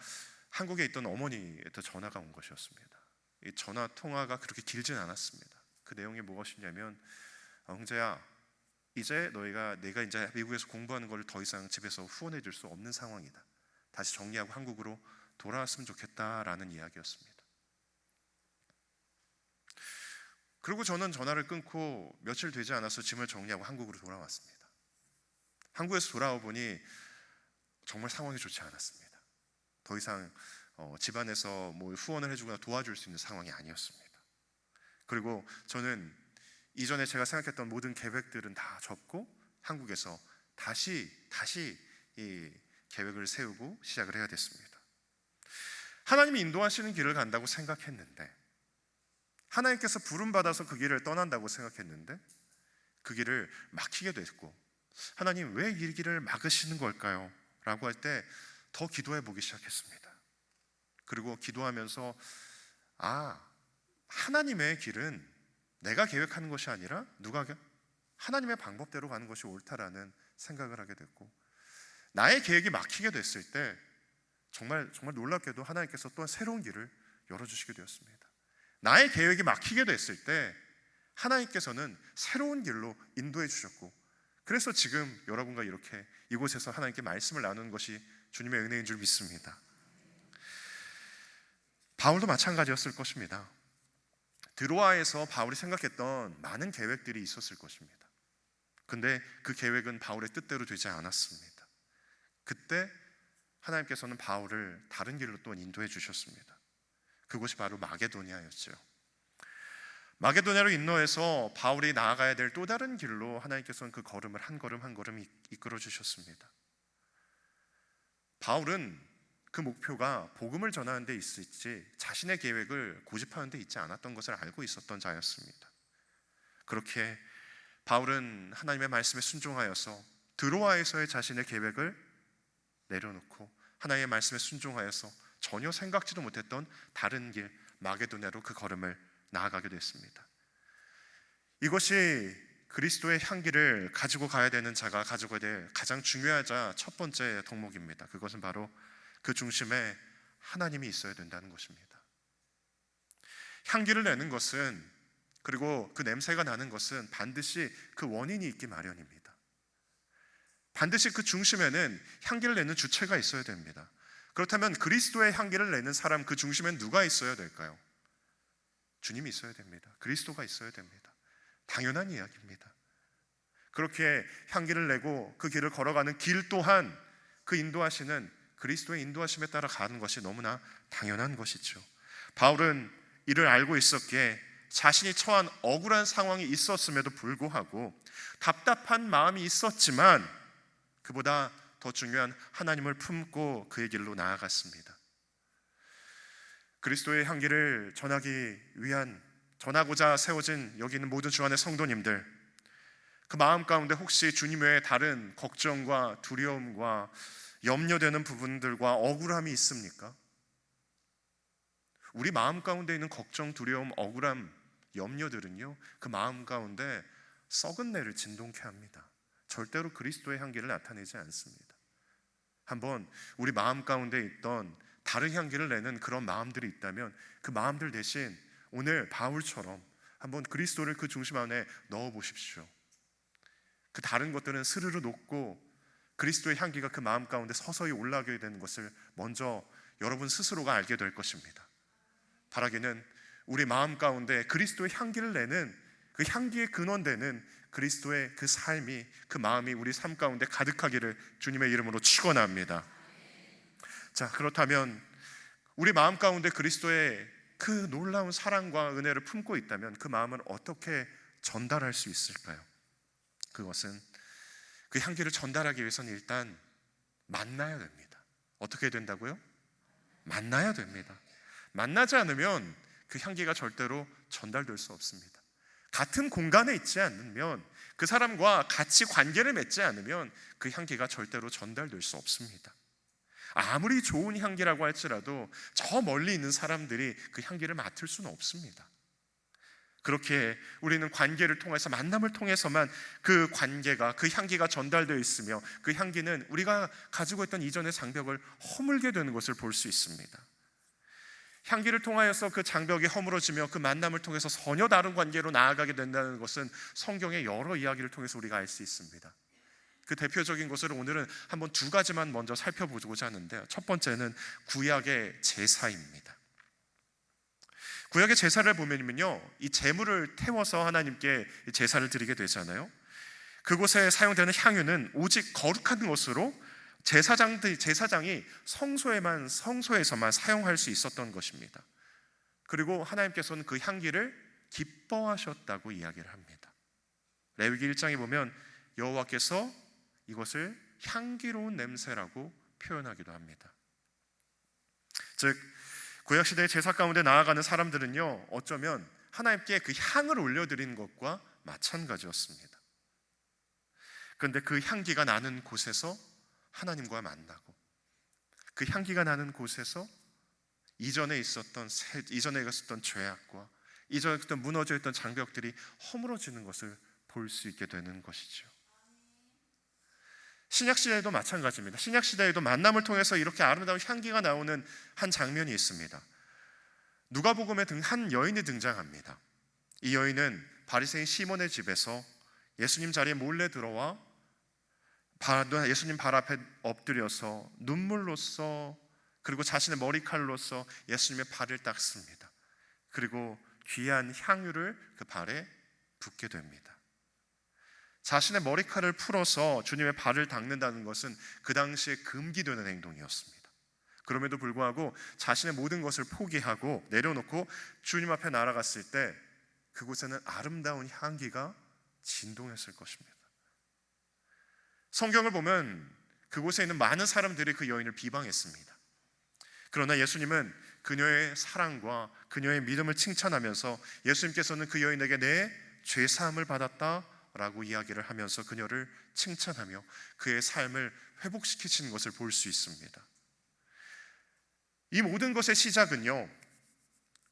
한국에 있던 어머니한테 전화가 온 것이었습니다. 이 전화 통화가 그렇게 길진 않았습니다. 그 내용이 무엇이냐면, 형제야, 이제 내가 이제 미국에서 공부하는 걸 더 이상 집에서 후원해 줄 수 없는 상황이다. 다시 정리하고 한국으로 돌아왔으면 좋겠다라는 이야기였습니다. 그리고 저는 전화를 끊고 며칠 되지 않아서 짐을 정리하고 한국으로 돌아왔습니다. 한국에서 돌아와 보니 정말 상황이 좋지 않았습니다. 더 이상 집안에서 뭐 후원을 해주거나 도와줄 수 있는 상황이 아니었습니다. 그리고 저는 이전에 제가 생각했던 모든 계획들은 다 접고 한국에서 다시 이 계획을 세우고 시작을 해야 됐습니다. 하나님이 인도하시는 길을 간다고 생각했는데, 하나님께서 부름받아서 그 길을 떠난다고 생각했는데 그 길을 막히게 됐고, 하나님 왜 이 길을 막으시는 걸까요? 라고 할 때 더 기도해 보기 시작했습니다. 그리고 기도하면서 하나님의 길은 내가 계획하는 것이 아니라 하나님의 방법대로 가는 것이 옳다라는 생각을 하게 됐고, 나의 계획이 막히게 됐을 때 정말 놀랍게도 하나님께서 또한 새로운 길을 열어주시게 되었습니다. 나의 계획이 막히게 됐을 때 하나님께서는 새로운 길로 인도해 주셨고, 그래서 지금 여러분과 이렇게 이곳에서 하나님께 말씀을 나누는 것이 주님의 은혜인 줄 믿습니다. 바울도 마찬가지였을 것입니다. 드로아에서 바울이 생각했던 많은 계획들이 있었을 것입니다. 근데 그 계획은 바울의 뜻대로 되지 않았습니다. 그때 하나님께서는 바울을 다른 길로 또 인도해 주셨습니다. 그곳이 바로 마게도니아였죠. 마게도니아로 인도해서 바울이 나아가야 될 또 다른 길로 하나님께서는 그 걸음을 한 걸음 이끌어 주셨습니다. 바울은 그 목표가 복음을 전하는 데 있을지 자신의 계획을 고집하는 데 있지 않았던 것을 알고 있었던 자였습니다. 그렇게 바울은 하나님의 말씀에 순종하여서 드로아에서의 자신의 계획을 내려놓고 하나님의 말씀에 순종하여서 전혀 생각지도 못했던 다른 길 마게도냐로 그 걸음을 나아가게 됐습니다. 이것이 그리스도의 향기를 가지고 가야 되는 자가 가지고 될 가장 중요한 첫 번째 덕목입니다. 그것은 바로 그 중심에 하나님이 있어야 된다는 것입니다. 향기를 내는 것은, 그리고 그 냄새가 나는 것은 반드시 그 원인이 있기 마련입니다. 반드시 그 중심에는 향기를 내는 주체가 있어야 됩니다. 그렇다면 그리스도의 향기를 내는 사람, 그 중심엔 누가 있어야 될까요? 주님이 있어야 됩니다. 그리스도가 있어야 됩니다. 당연한 이야기입니다. 그렇게 향기를 내고 그 길을 걸어가는 길 또한 그 인도하시는 그리스도의 인도하심에 따라 가는 것이 너무나 당연한 것이죠. 바울은 이를 알고 있었기에 자신이 처한 억울한 상황이 있었음에도 불구하고 답답한 마음이 있었지만 그보다 더 중요한 하나님을 품고 그의 길로 나아갔습니다. 그리스도의 향기를 전하고자 세워진 여기 있는 모든 주 안의 성도님들, 그 마음 가운데 혹시 주님 외에 다른 걱정과 두려움과 염려되는 부분들과 억울함이 있습니까? 우리 마음 가운데 있는 걱정, 두려움, 억울함, 염려들은요, 그 마음 가운데 썩은 내를 진동케 합니다. 절대로 그리스도의 향기를 나타내지 않습니다. 한번 우리 마음 가운데 있던 다른 향기를 내는 그런 마음들이 있다면 그 마음들 대신 오늘 바울처럼 한번 그리스도를 그 중심 안에 넣어 보십시오. 그 다른 것들은 스르르 녹고 그리스도의 향기가 그 마음 가운데 서서히 올라오게 되는 것을 먼저 여러분 스스로가 알게 될 것입니다. 바라기는 우리 마음 가운데 그리스도의 향기를 내는 그 향기의 근원되는 그리스도의 그 삶이, 그 마음이 우리 삶 가운데 가득하기를 주님의 이름으로 축원합니다. 자, 그렇다면 우리 마음 가운데 그리스도의 그 놀라운 사랑과 은혜를 품고 있다면 그 마음을 어떻게 전달할 수 있을까요? 그것은 그 향기를 전달하기 위해서는 일단 만나야 됩니다. 어떻게 된다고요? 만나야 됩니다. 만나지 않으면 그 향기가 절대로 전달될 수 없습니다. 같은 공간에 있지 않으면, 그 사람과 같이 관계를 맺지 않으면 그 향기가 절대로 전달될 수 없습니다. 아무리 좋은 향기라고 할지라도 저 멀리 있는 사람들이 그 향기를 맡을 수는 없습니다. 그렇게 우리는 관계를 통해서, 만남을 통해서만 그 관계가, 그 향기가 전달되어 있으며 그 향기는 우리가 가지고 있던 이전의 장벽을 허물게 되는 것을 볼 수 있습니다. 향기를 통하여서 그 장벽이 허물어지며 그 만남을 통해서 전혀 다른 관계로 나아가게 된다는 것은 성경의 여러 이야기를 통해서 우리가 알 수 있습니다. 그 대표적인 것을 오늘은 한번 두 가지만 먼저 살펴보고자 하는데요. 첫 번째는 구약의 제사입니다. 구약의 제사를 보면요, 이 제물을 태워서 하나님께 제사를 드리게 되잖아요. 그곳에 사용되는 향유는 오직 거룩한 것으로 제사장이 성소에서만 사용할 수 있었던 것입니다. 그리고 하나님께서는 그 향기를 기뻐하셨다고 이야기를 합니다. 레위기 1장에 보면 여호와께서 이것을 향기로운 냄새라고 표현하기도 합니다. 즉 구약시대의 제사 가운데 나아가는 사람들은요, 어쩌면 하나님께 그 향을 올려드리는 것과 마찬가지였습니다. 그런데 그 향기가 나는 곳에서 하나님과 만나고, 그 향기가 나는 곳에서 이전에 있었던 죄악과 이전에 있었던 무너져 있던 장벽들이 허물어지는 것을 볼 수 있게 되는 것이죠. 신약시대에도 마찬가지입니다. 신약시대에도 만남을 통해서 이렇게 아름다운 향기가 나오는 한 장면이 있습니다. 누가복음에 한 여인이 등장합니다. 이 여인은 바리새인 시몬의 집에서 예수님 자리에 몰래 들어와 예수님 발 앞에 엎드려서 눈물로써 그리고 자신의 머리칼로써 예수님의 발을 닦습니다. 그리고 귀한 향유를 그 발에 붓게 됩니다. 자신의 머리칼을 풀어서 주님의 발을 닦는다는 것은 그 당시에 금기되는 행동이었습니다. 그럼에도 불구하고 자신의 모든 것을 포기하고 내려놓고 주님 앞에 날아갔을 때 그곳에는 아름다운 향기가 진동했을 것입니다. 성경을 보면 그곳에 있는 많은 사람들이 그 여인을 비방했습니다. 그러나 예수님은 그녀의 사랑과 그녀의 믿음을 칭찬하면서 예수님께서는 그 여인에게 내 죄사함을 받았다 라고 이야기를 하면서 그녀를 칭찬하며 그의 삶을 회복시키시는 것을 볼 수 있습니다. 이 모든 것의 시작은요,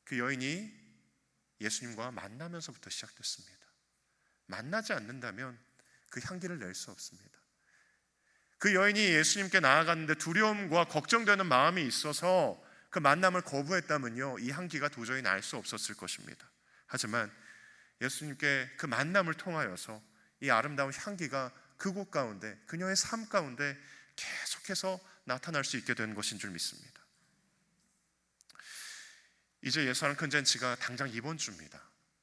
그 여인이 예수님과 만나면서부터 시작됐습니다. 만나지 않는다면 그 향기를 낼 수 없습니다. 그 여인이 예수님께 나아갔는데 두려움과 걱정되는 마음이 있어서 그 만남을 거부했다면요, 이 향기가 도저히 날 수 없었을 것입니다. 하지만 예수님께 그 만남을 통하여서 이 아름다운 향기가 그곳 가운데, 그녀의 삶 가운데 계속해서 나타날 수 있게 된 것인 줄 믿습니다. 이제 예수사랑 큰 잔치가 당장 이번 주입니다.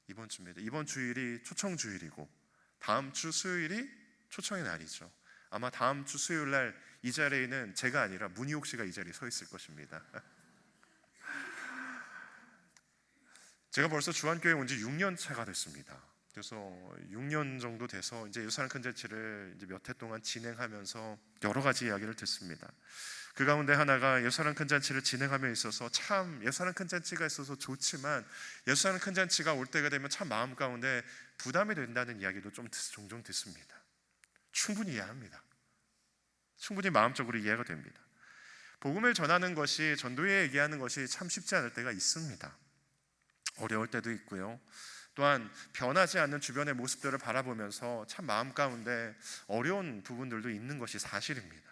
이번 주일이 초청주일이고 다음 주 수요일이 초청의 날이죠. 아마 다음 주 수요일 날 이 자리에는 제가 아니라 문희옥 씨가 이 자리에 서 있을 것입니다. 제가 벌써 주안교회 온 지 6년 차가 됐습니다. 그래서 6년 정도 돼서 이제 예수사랑 큰 잔치를 이제 몇 해 동안 진행하면서 여러 가지 이야기를 듣습니다. 그 가운데 하나가 예수사랑 큰 잔치를 진행함에 있어서 참 예수사랑 큰 잔치가 있어서 좋지만 예수사랑 큰 잔치가 올 때가 되면 참 마음 가운데 부담이 된다는 이야기도 종종 듣습니다. 충분히 이해합니다. 충분히 마음적으로 이해가 됩니다. 복음을 전하는 것이, 전도에 얘기하는 것이 참 쉽지 않을 때가 있습니다. 어려울 때도 있고요. 또한 변하지 않는 주변의 모습들을 바라보면서 참 마음 가운데 어려운 부분들도 있는 것이 사실입니다.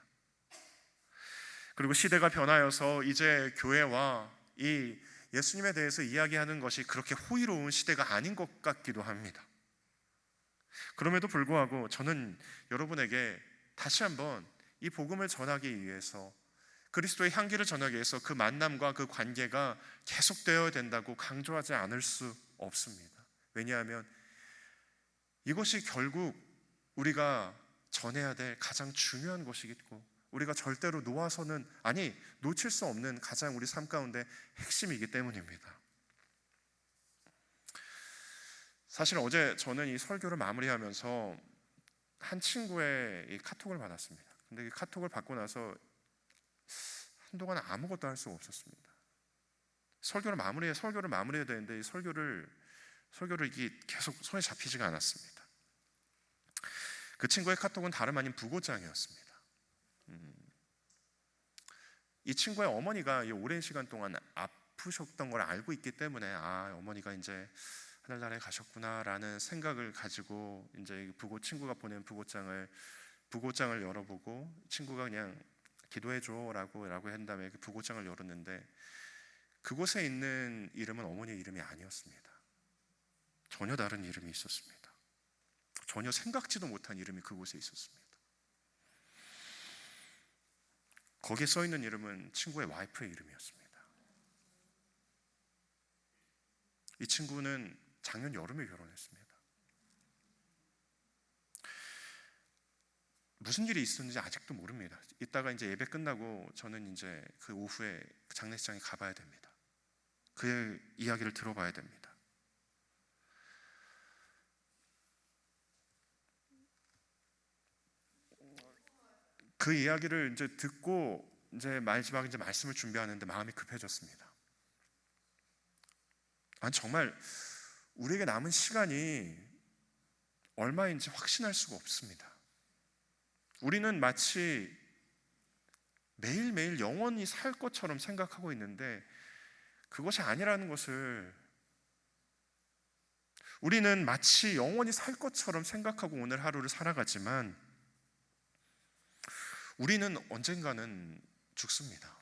그리고 시대가 변하여서 이제 교회와 이 예수님에 대해서 이야기하는 것이 그렇게 호의로운 시대가 아닌 것 같기도 합니다. 그럼에도 불구하고 저는 여러분에게 다시 한번 이 복음을 전하기 위해서, 그리스도의 향기를 전하기 위해서 그 만남과 그 관계가 계속되어야 된다고 강조하지 않을 수 없습니다. 왜냐하면 이것이 결국 우리가 전해야 될 가장 중요한 것이겠고 우리가 절대로 놓칠 수 없는 가장 우리 삶 가운데 핵심이기 때문입니다. 사실 어제 저는 이 설교를 마무리하면서 한 친구의 이 카톡을 받았습니다. 근데 이 카톡을 받고 나서 한동안 아무것도 할 수가 없었습니다. 설교를 마무리해야 되는데 이 설교를 이게 계속 손에 잡히지가 않았습니다. 그 친구의 카톡은 다름 아닌 부고장이었습니다. 이 친구의 어머니가 이 오랜 시간 동안 아프셨던 걸 알고 있기 때문에 어머니가 이제 하늘나라에 가셨구나라는 생각을 가지고 이제 친구가 보낸 부고장을 열어보고 친구가 그냥 기도해줘라고 한 다음에 그 부고장을 열었는데 그곳에 있는 이름은 어머니의 이름이 아니었습니다. 전혀 다른 이름이 있었습니다. 전혀 생각지도 못한 이름이 그곳에 있었습니다. 거기에 써 있는 이름은 친구의 와이프의 이름이었습니다. 이 친구는 작년 여름에 결혼했습니다. 무슨 일이 있었는지 아직도 모릅니다. 이따가 이제 예배 끝나고 저는 이제 그 오후에 장례식장에 가봐야 됩니다. 그의 이야기를 들어봐야 됩니다. 그 이야기를 이제 듣고 이제 마지막 이제 말씀을 준비하는데 마음이 급해졌습니다. 아니 정말 우리에게 남은 시간이 얼마인지 확신할 수가 없습니다. 우리는 마치 매일매일 영원히 살 것처럼 생각하고 있는데 그것이 아니라는 것을, 우리는 마치 영원히 살 것처럼 생각하고 오늘 하루를 살아가지만 우리는 언젠가는 죽습니다.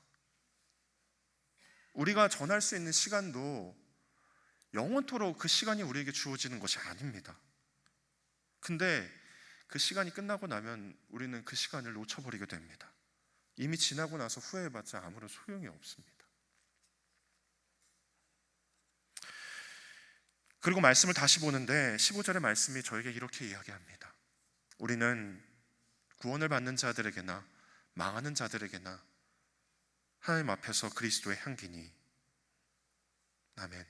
우리가 전할 수 있는 시간도 영원토록 그 시간이 우리에게 주어지는 것이 아닙니다. 근데 그 시간이 끝나고 나면 우리는 그 시간을 놓쳐버리게 됩니다. 이미 지나고 나서 후회해봤자 아무런 소용이 없습니다. 그리고 말씀을 다시 보는데 15절의 말씀이 저에게 이렇게 이야기합니다. 우리는 구원을 받는 자들에게나 망하는 자들에게나 하나님 앞에서 그리스도의 향기니. 아멘.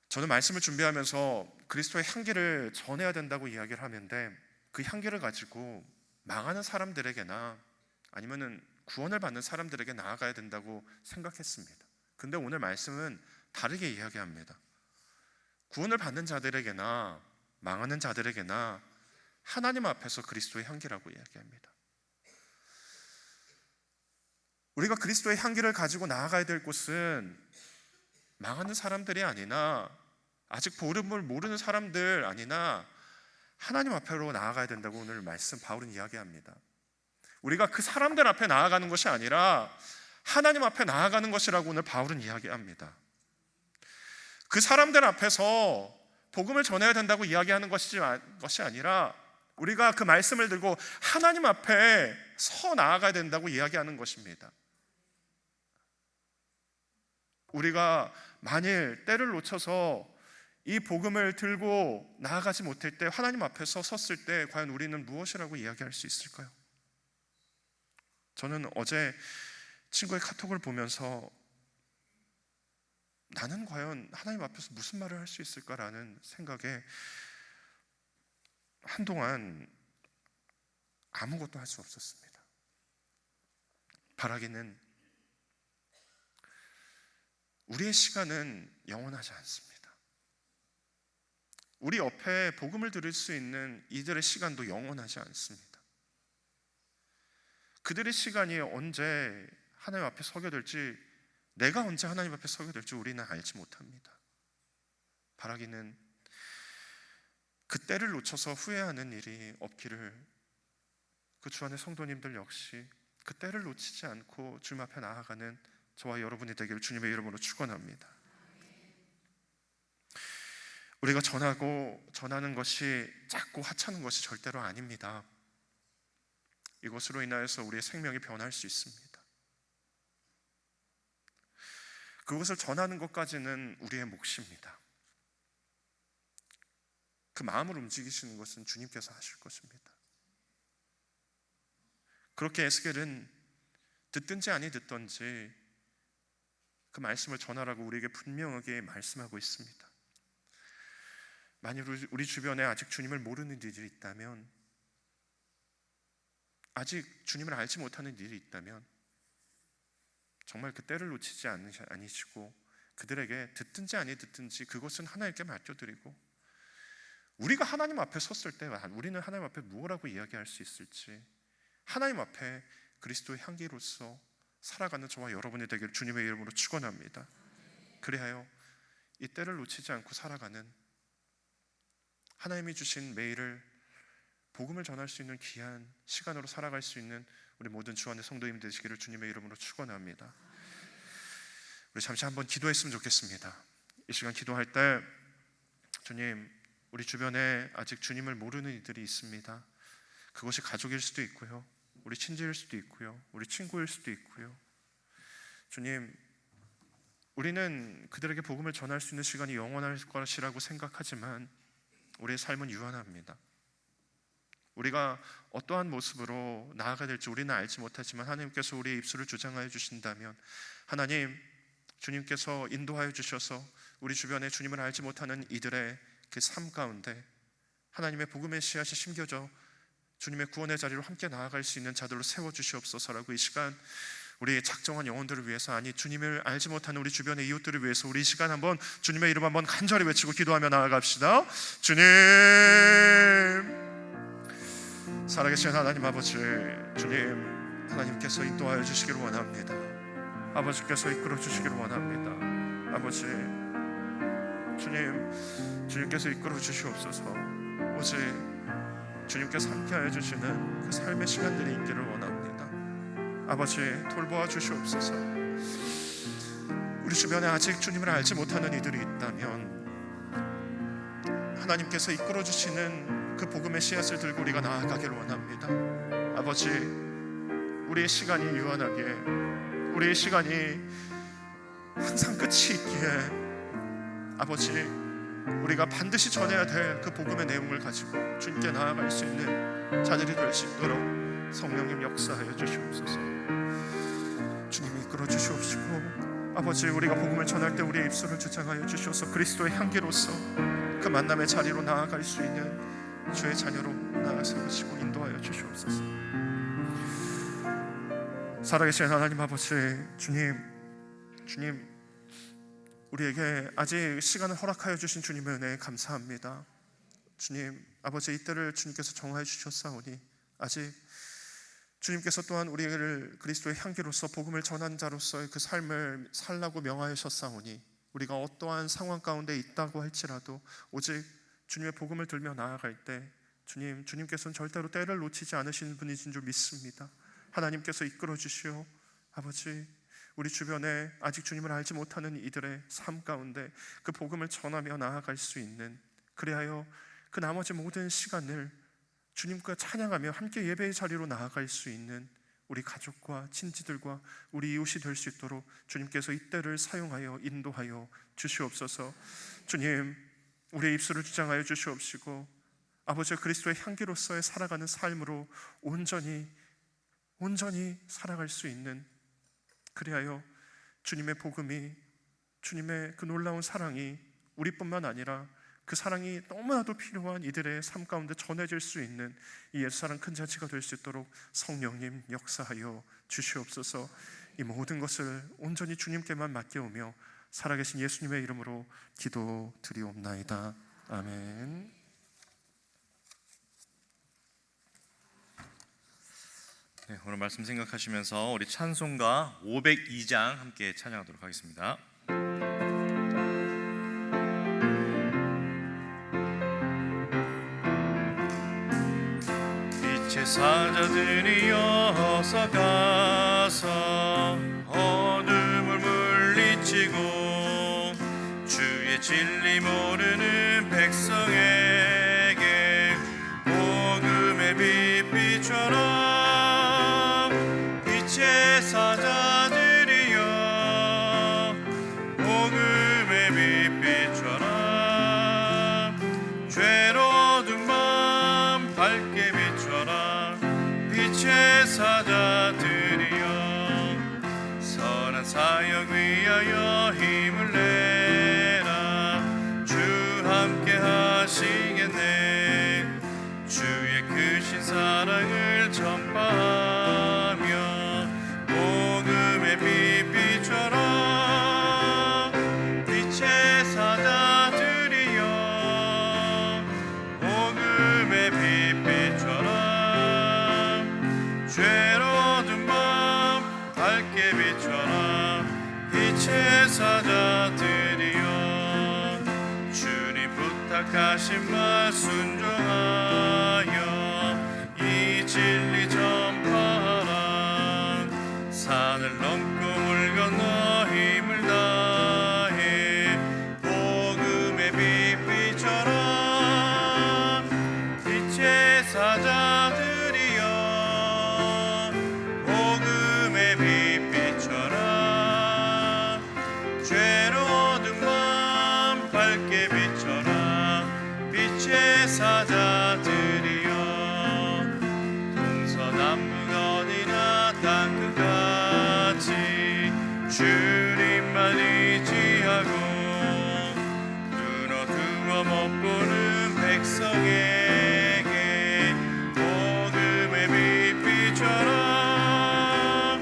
저는 말씀을 준비하면서 그리스도의 향기를 전해야 된다고 이야기를 하는데 그 향기를 가지고 망하는 사람들에게나 아니면은 구원을 받는 사람들에게 나아가야 된다고 생각했습니다. 근데 오늘 말씀은 다르게 이야기합니다. 구원을 받는 자들에게나 망하는 자들에게나 하나님 앞에서 그리스도의 향기라고 이야기합니다. 우리가 그리스도의 향기를 가지고 나아가야 될 곳은 망하는 사람들이 아니나 아직 복음을 모르는 사람들 아니나 하나님 앞으로 나아가야 된다고 오늘 말씀 바울은 이야기합니다. 우리가 그 사람들 앞에 나아가는 것이 아니라 하나님 앞에 나아가는 것이라고 오늘 바울은 이야기합니다. 그 사람들 앞에서 복음을 전해야 된다고 이야기하는 것이 아니라 우리가 그 말씀을 들고 하나님 앞에 서 나아가야 된다고 이야기하는 것입니다. 우리가 만일 때를 놓쳐서 이 복음을 들고 나아가지 못할 때 하나님 앞에서 섰을 때 과연 우리는 무엇이라고 이야기할 수 있을까요? 저는 어제 친구의 카톡을 보면서 나는 과연 하나님 앞에서 무슨 말을 할 수 있을까라는 생각에 한동안 아무것도 할 수 없었습니다. 바라기는 우리의 시간은 영원하지 않습니다. 우리 옆에 복음을 들을 수 있는 이들의 시간도 영원하지 않습니다. 그들의 시간이 언제 하나님 앞에 서게 될지, 내가 언제 하나님 앞에 서게 될지 우리는 알지 못합니다. 바라기는 그 때를 놓쳐서 후회하는 일이 없기를, 그 주 안의 성도님들 역시 그 때를 놓치지 않고 주님 앞에 나아가는 저와 여러분이 되기를 주님의 이름으로 축원합니다. 우리가 전하는 것이 작고 하찮은 것이 절대로 아닙니다. 이것으로 인하여서 우리의 생명이 변할 수 있습니다. 그것을 전하는 것까지는 우리의 몫입니다. 그 마음을 움직이시는 것은 주님께서 하실 것입니다. 그렇게 에스겔은 듣든지 아니 듣든지 그 말씀을 전하라고 우리에게 분명하게 말씀하고 있습니다. 만일 우리 주변에 아직 주님을 모르는 이들이 있다면, 아직 주님을 알지 못하는 일이 있다면 정말 그 때를 놓치지 아니시고 그들에게 듣든지 아니 듣든지 그것은 하나님께 맡겨드리고, 우리가 하나님 앞에 섰을 때 우리는 하나님 앞에 무엇이라고 이야기할 수 있을지, 하나님 앞에 그리스도의 향기로서 살아가는 저와 여러분이 되기를 주님의 이름으로 축원합니다. 그리하여 이 때를 놓치지 않고 살아가는, 하나님이 주신 매일을 복음을 전할 수 있는 귀한 시간으로 살아갈 수 있는 우리 모든 주 안의 성도님 되시기를 주님의 이름으로 축원합니다. 우리 잠시 한번 기도했으면 좋겠습니다. 이 시간 기도할 때 주님, 우리 주변에 아직 주님을 모르는 이들이 있습니다. 그것이 가족일 수도 있고요, 우리 친지일 수도 있고요, 우리 친구일 수도 있고요. 주님, 우리는 그들에게 복음을 전할 수 있는 시간이 영원할 것이라고 생각하지만 우리의 삶은 유한합니다. 우리가 어떠한 모습으로 나아가야 될지 우리는 알지 못하지만 하나님께서 우리의 입술을 주장하여 주신다면 하나님, 주님께서 인도하여 주셔서 우리 주변에 주님을 알지 못하는 이들의 그 삶 가운데 하나님의 복음의 씨앗이 심겨져 주님의 구원의 자리로 함께 나아갈 수 있는 자들로 세워주시옵소서라고 이 시간 우리의 작정한 영혼들을 위해서, 아니 주님을 알지 못하는 우리 주변의 이웃들을 위해서 우리 이 시간 한번 주님의 이름 한번 간절히 외치고 기도하며 나아갑시다. 주님, 살아계신 하나님 아버지, 주님, 하나님께서 인도하여 주시기를 원합니다. 아버지께서 이끌어 주시기를 원합니다. 아버지, 주님께서 이끌어 주시옵소서. 오직 주님께서 함께하여 주시는 그 삶의 시간들이 있기를 원합니다. 아버지, 돌보아 주시옵소서. 우리 주변에 아직 주님을 알지 못하는 이들이 있다면 하나님께서 이끌어 주시는 그 복음의 씨앗을 들고 우리가 나아가기를 원합니다. 아버지, 우리의 시간이 유한하게, 우리의 시간이 항상 끝이 있기에 아버지, 우리가 반드시 전해야 될 그 복음의 내용을 가지고 주님께 나아갈 수 있는 자들이 될 수 있도록 성령님 역사하여 주시옵소서. 주님이 이끌어 주시옵시고 아버지, 우리가 복음을 전할 때 우리의 입술을 주장하여 주셔서 그리스도의 향기로서 그 만남의 자리로 나아갈 수 있는 주의 자녀로 나아세우시고 인도하여 주시옵소서. 살아계신 하나님 아버지, 주님, 우리에게 아직 시간을 허락하여 주신 주님의 은혜에 감사합니다. 주님, 아버지, 이때를 주님께서 정하여 주셨사오니 아직 주님께서 또한 우리를 그리스도의 향기로서 복음을 전한 자로서의 그 삶을 살라고 명하셨사오니 우리가 어떠한 상황 가운데 있다고 할지라도 오직 주님의 복음을 들며 나아갈 때 주님께서는 절대로 때를 놓치지 않으시는 분이신 줄 믿습니다. 하나님께서 이끌어 주시오. 아버지, 우리 주변에 아직 주님을 알지 못하는 이들의 삶 가운데 그 복음을 전하며 나아갈 수 있는, 그리하여 그 나머지 모든 시간을 주님과 찬양하며 함께 예배의 자리로 나아갈 수 있는 우리 가족과 친지들과 우리 이웃이 될 수 있도록 주님께서 이때를 사용하여 인도하여 주시옵소서. 주님, 우리의 입술을 주장하여 주시옵시고 아버지, 그리스도의 향기로서의 살아가는 삶으로 온전히 살아갈 수 있는, 그리하여 주님의 복음이, 주님의 그 놀라운 사랑이 우리뿐만 아니라 그 사랑이 너무나도 필요한 이들의 삶 가운데 전해질 수 있는 이 예수사랑 큰 잔치가 될 수 있도록 성령님 역사하여 주시옵소서. 이 모든 것을 온전히 주님께만 맡겨오며 살아계신 예수님의 이름으로 기도드리옵나이다. 아멘. 네, 오늘 말씀 생각하시면서 우리 찬송가 502장 함께 찬양하도록 하겠습니다. 빛의 사자들이어서 가서 어둠을 물리치고 주의 진리 모르는 백성에게 복음의 빛 비춰라. 빛의 사자들이여 복음의 빛 비춰라. 죄로 어두운 밤 밝게 비춰라. 빛의 사자들이여 선한 사역 위하여 힘을 내라. 주 함께 하시겠네. 주의 크신 사랑을 전파하며 복음의 빛 비춰라. 빛의 사자들이여 복음의 빛 비춰라. 죄로 어두운 밤 밝게 비춰라. 빛의 사자들이여 주님 부탁하신 말 순종하여 이 진리 전파하라. 산을 넘고 물 건너 힘을 다해 복음의 빛 비춰라. 빛의 사자들이여 복음의 빛 비춰라. 죄로 어두운 밤 밝게 비춰라. 빛의 사자들이여 못 보는 백성에게 복음의 빛 비춰라.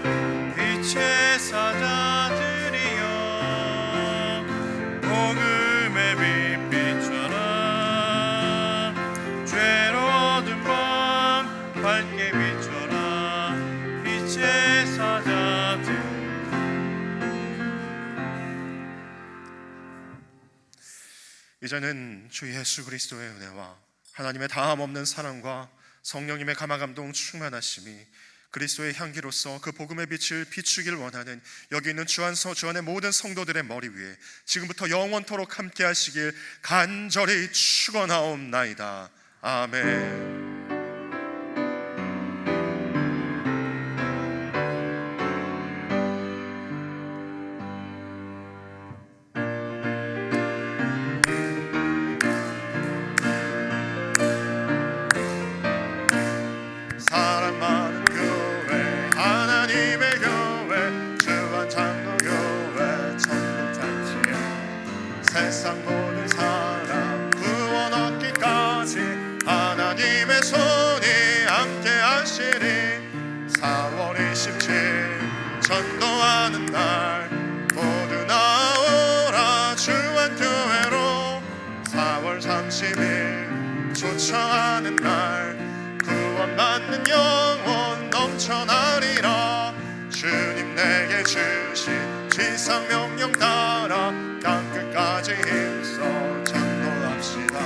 빛의 사자들이여 복음의 빛 비춰라. 죄로 어두운 밤 밝게 비춰라. 빛의 사자들. 이제는 주 예수 그리스도의 은혜와 하나님의 다함 없는 사랑과 성령님의 감화감동 충만하심이 그리스도의 향기로서 그 복음의 빛을 비추길 원하는 여기 있는 주안의 모든 성도들의 머리 위에 지금부터 영원토록 함께 하시길 간절히 축원하옵나이다. 아멘. 사람 많은 교회 하나님의 교회 주안장로교회 천국잔치에 세상 모든 사람 구원 얻기까지 하나님의 손이 함께 하시리. 4월 27일 전도하는 날 모두 나오라 주안교회로. 4월 30일 초청하는 날 구원 받는 영혼 넘쳐나리라. 주님 내게 주신 지상명령 따라 땅끝까지 힘써 전도합시다.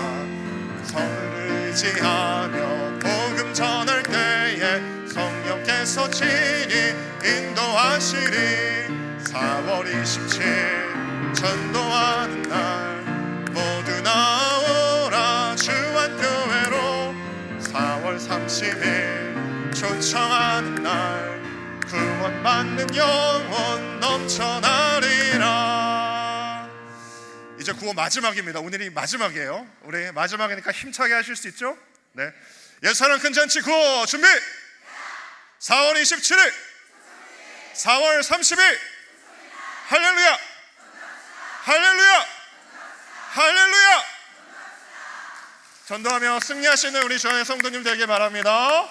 성을 의지하며 복음 전할 때에 성령께서 친히 인도하시리. 4월 27일 전도하는 날 모두 나오라 주안교회로. 4월 30일 초청하는 날 구원 받는 영혼 넘쳐나리라. 이제 구호 마지막입니다. 오늘이 마지막이에요. 우리 마지막이니까 힘차게 하실 수 있죠? 네. 예수사랑 큰 잔치 구호 준비. 4월 27일 4월 30일 할렐루야 할렐루야 할렐루야. 전도하며 승리하시는 우리 주안의 성도님 되길 바랍니다.